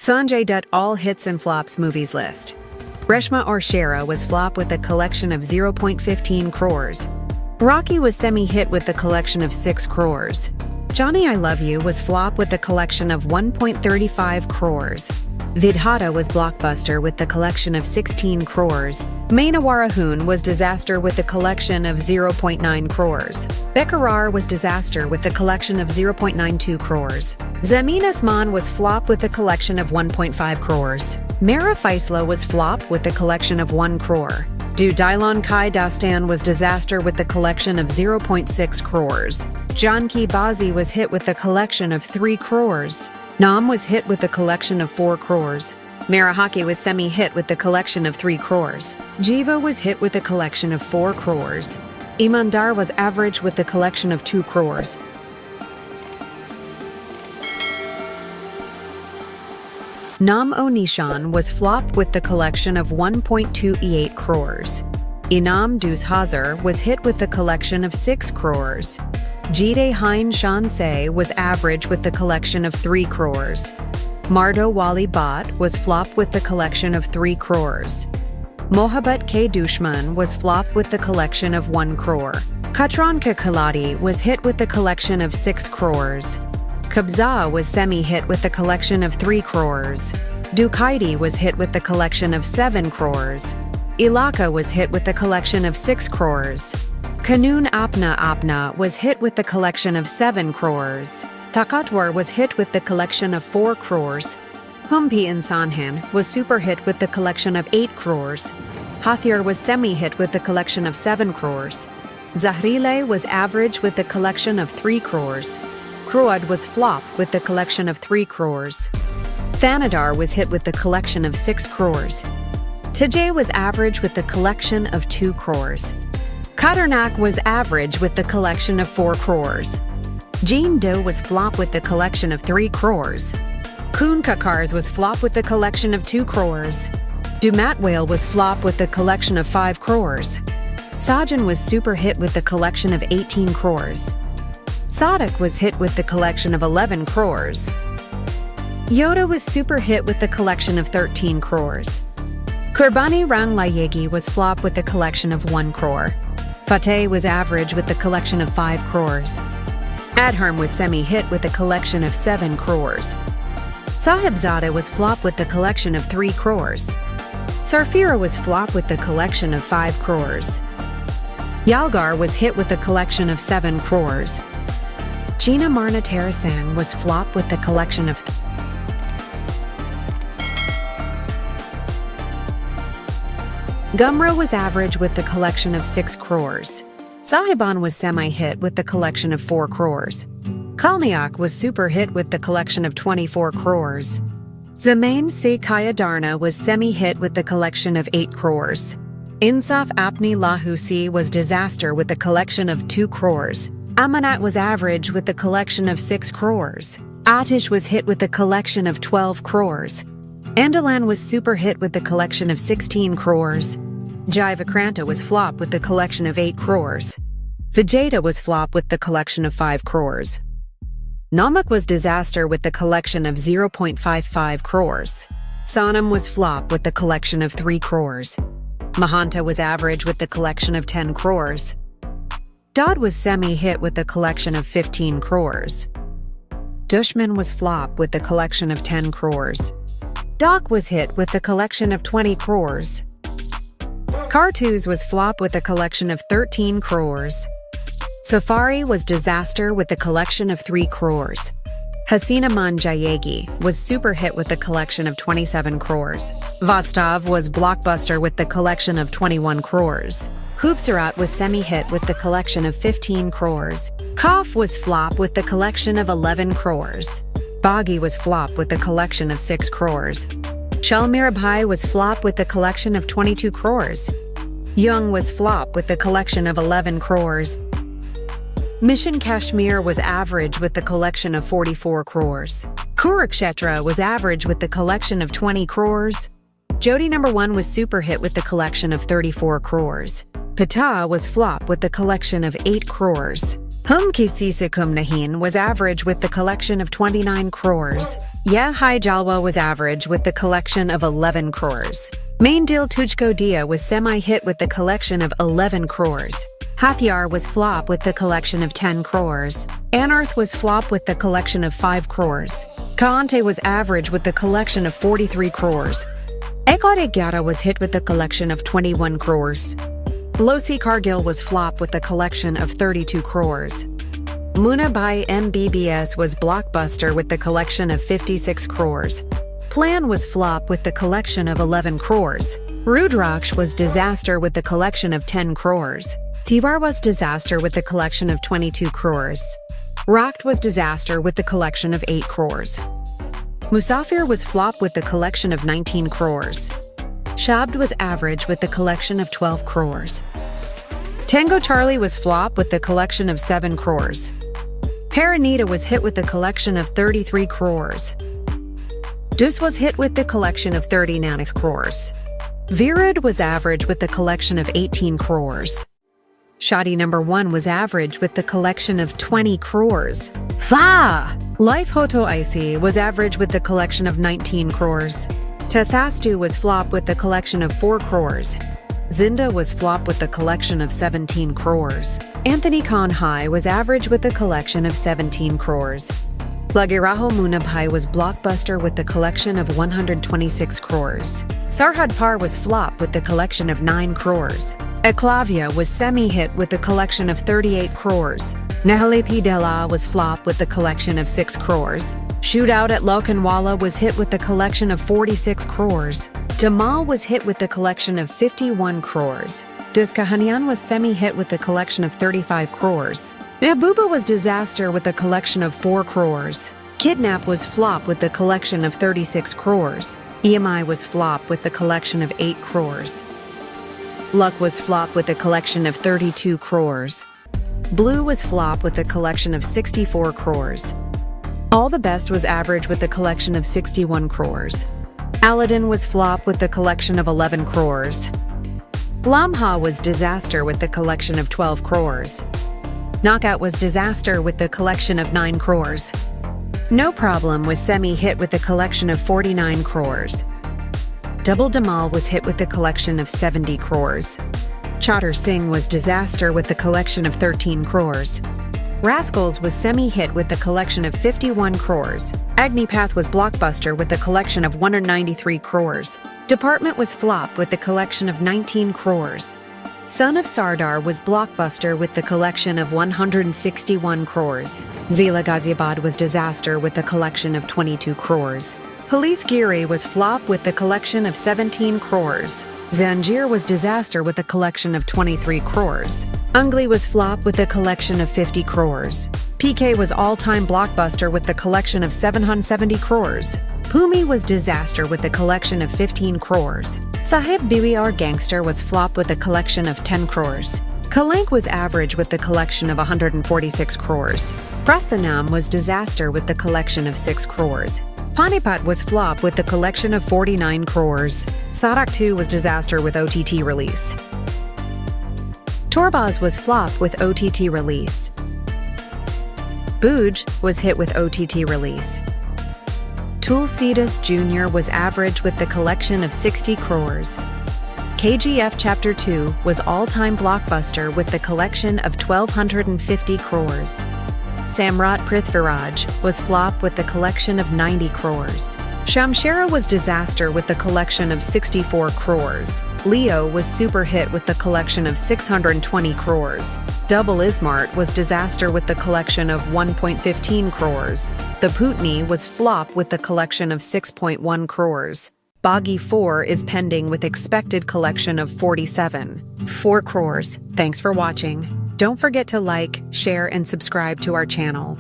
Sanjay Dutt All Hits and Flops Movies List. Reshma or Shera was flop with a collection of 0.15 crores. Rocky was semi-hit with a collection of 6 crores. Johnny I Love You was flop with a collection of 1.35 crores. Vidhata was blockbuster with the collection of 16 crores. Mainawarahoon was disaster with a collection of 0.9 crores. Bekarar was disaster with a collection of 0.92 crores. Zameen Asman was flop with a collection of 1.5 crores. Mera Faisla was flop with a collection of 1 crore. Du Dylon Kai Dastan was disaster with a collection of 0.6 crores. Janki Bazi was hit with a collection of 3 crores. Nam was hit with a collection of 4 crores. Marahaki was semi-hit with a collection of 3 crores. Jiva was hit with a collection of 4 crores. Imandar was average with a collection of 2 crores. Nam O Nishan was flop with the collection of 1.28 crores. Inam Dus Hazar was hit with the collection of 6 crores. Jide Hein Shansei was average with the collection of 3 crores. Mardo Wali Bhat was flop with the collection of 3 crores. Mohabbat K Dushman was flop with the collection of 1 crore. Katran Ka Kaladi was hit with the collection of 6 crores. Kabza was semi-hit with the collection of 3 crores. Dukaidi was hit with the collection of 7 crores. Ilaka was hit with the collection of 6 crores. Kanun Apna was hit with the collection of 7 crores. Takatwar was hit with the collection of 4 crores. Humpi Insanhan was super hit with the collection of 8 crores. Hathir was semi-hit with the collection of 7 crores. Zahrile was average with the collection of 3 crores. Kruad was flop with the collection of 3 crores. Thanadar was hit with the collection of 6 crores. Tajay was average with the collection of 2 crores. Katarnak was average with the collection of 4 crores. Jean Doe was flop with the collection of 3 crores. Kun Kakars was flop with the collection of 2 crores. Dumat Whale was flop with the collection of 5 crores. Sajan was super hit with the collection of 18 crores. Sadak was hit with the collection of 11 crores. Yoda was super hit with the collection of 13 crores. Kurbani Rang Layegi was flop with the collection of 1 crore. Fateh was average with the collection of 5 crores. Adharm was semi-hit with a collection of 7 crores. Sahibzada was flop with the collection of 3 crores. Sarfira was flop with the collection of 5 crores. Yalgar was hit with a collection of 7 crores. Gina Marna Terasang was flop with the collection of Gumra was average with the collection of 6 crores. Sahiban was semi-hit with the collection of 4 crores. Kalniak was super hit with the collection of 24 crores. Zamain Si Kayadarna was semi-hit with the collection of 8 crores. Insaf Apni Lahusi was disaster with the collection of 2 crores. Amanat was average with the collection of 6 crores. Atish was hit with the collection of 12 crores. Andalan was super hit with the collection of 16 crores. Jaivakranta was flop with the collection of 8 crores. Vijayta was flop with the collection of 5 crores. Namak was disaster with the collection of 0.55 crores. Sanam was flop with the collection of 3 crores. Mahanta was average with the collection of 10 crores. Dodd was semi-hit with the collection of 15 crores. Dushman was flop with the collection of 10 crores. Doc was hit with the collection of 20 crores. Cartoons was flop with a collection of 13 crores. Safari was disaster with a collection of 3 crores. Hasina Man Jayegi was super hit with a collection of 27 crores. Vastav was blockbuster with the collection of 21 crores. Hoopsarat was semi-hit with the collection of 15 crores. Kaf was flop with the collection of 11 crores. Boggy was flop with the collection of 6 crores. Chalmirabhai was flop with the collection of 22 crores. Young was flop with the collection of 11 crores. Mission Kashmir was average with the collection of 44 crores. Kurukshetra was average with the collection of 20 crores. Jodi No. 1 was super hit with the collection of 34 crores. Pata was flop with the collection of 8 crores. Hum Kisi Se Kum Nahin was average with the collection of 29 crores. Ye Hai Jalwa was average with the collection of 11 crores. Main Dil Tujhko Dia was semi-hit with the collection of 11 crores. Hathiar was flop with the collection of 10 crores. Anarth was flop with the collection of 5 crores. Kaante was average with the collection of 43 crores. Ekore Gyara was hit with the collection of 21 crores. Losi Kargil was flop with the collection of 32 crores. Muna Bhai MBBS was blockbuster with the collection of 56 crores. Plan was flop with the collection of 11 crores. Rudraksh was disaster with the collection of 10 crores. Tibar was disaster with the collection of 22 crores. Rakt was disaster with the collection of 8 crores. Musafir was flop with the collection of 19 crores. Shabd was average with the collection of 12 crores. Tango Charlie was flop with the collection of 7 crores. Paranita was hit with the collection of 33 crores. Dus was hit with the collection of 39 crores. Virud was average with the collection of 18 crores. Shadi number 1 was average with the collection of 20 crores. Va! Life Hoto Icy was average with the collection of 19 crores. Tethastu was flop with the collection of 4 crores. Zinda was flop with the collection of 17 crores. Anthony Khan High was average with the collection of 17 crores. Lagiraho Munabhai was blockbuster with the collection of 126 crores. Sarhad Par was flop with the collection of 9 crores. Eklavia was semi-hit with the collection of 38 crores. Nehalepi Dela was flop with the collection of 6 crores. Shootout at Lokanwala was hit with the collection of 46 crores. Damal was hit with the collection of 51 crores. Duskahanian was semi-hit with the collection of 35 crores. Mehbooba was disaster with the collection of 4 crores. Kidnap was flop with the collection of 36 crores. EMI was flop with the collection of 8 crores. Luck was flop with a collection of 32 crores. Blue was flop with a collection of 64 crores. All the Best was average with a collection of 61 crores. Aladdin was flop with the collection of 11 crores. Lamha was disaster with the collection of 12 crores. Knockout was disaster with the collection of 9 crores. No Problem was semi-hit with a collection of 49 crores. Double Damal was hit with the collection of 70 crores. Chatter Singh was disaster with the collection of 13 crores. Rascals was semi-hit with the collection of 51 crores. Agnipath was blockbuster with the collection of 193 crores. Department was flop with the collection of 19 crores. Son of Sardar was blockbuster with the collection of 161 crores. Zila Ghaziabad was disaster with the collection of 22 crores. Police Giri was flop with the collection of 17 crores. Zanjir was disaster with a collection of 23 crores. Ungli was flop with a collection of 50 crores. PK was all-time blockbuster with the collection of 770 crores. Pumi was disaster with a collection of 15 crores. Sahib BWR Gangster was flop with a collection of 10 crores. Kalank was average with the collection of 146 crores. Prasthanam was disaster with the collection of 6 crores. Panipat was flop with the collection of 49 crores. Sadak 2 was disaster with OTT release. Torbaz was flop with OTT release. Booj was hit with OTT release. Tulsidas Jr. was average with the collection of 60 crores. KGF Chapter 2 was all-time blockbuster with the collection of 1,250 crores. Samrat Prithviraj was flop with the collection of 90 crores. Shamshera was disaster with the collection of 64 crores. Leo was super hit with the collection of 620 crores. Double Ismart was disaster with the collection of 1.15 crores. The Putni was flop with the collection of 6.1 crores. Boggy 4 is pending with expected collection of 4 crores. Thanks for watching. Don't forget to like, share, and subscribe to our channel.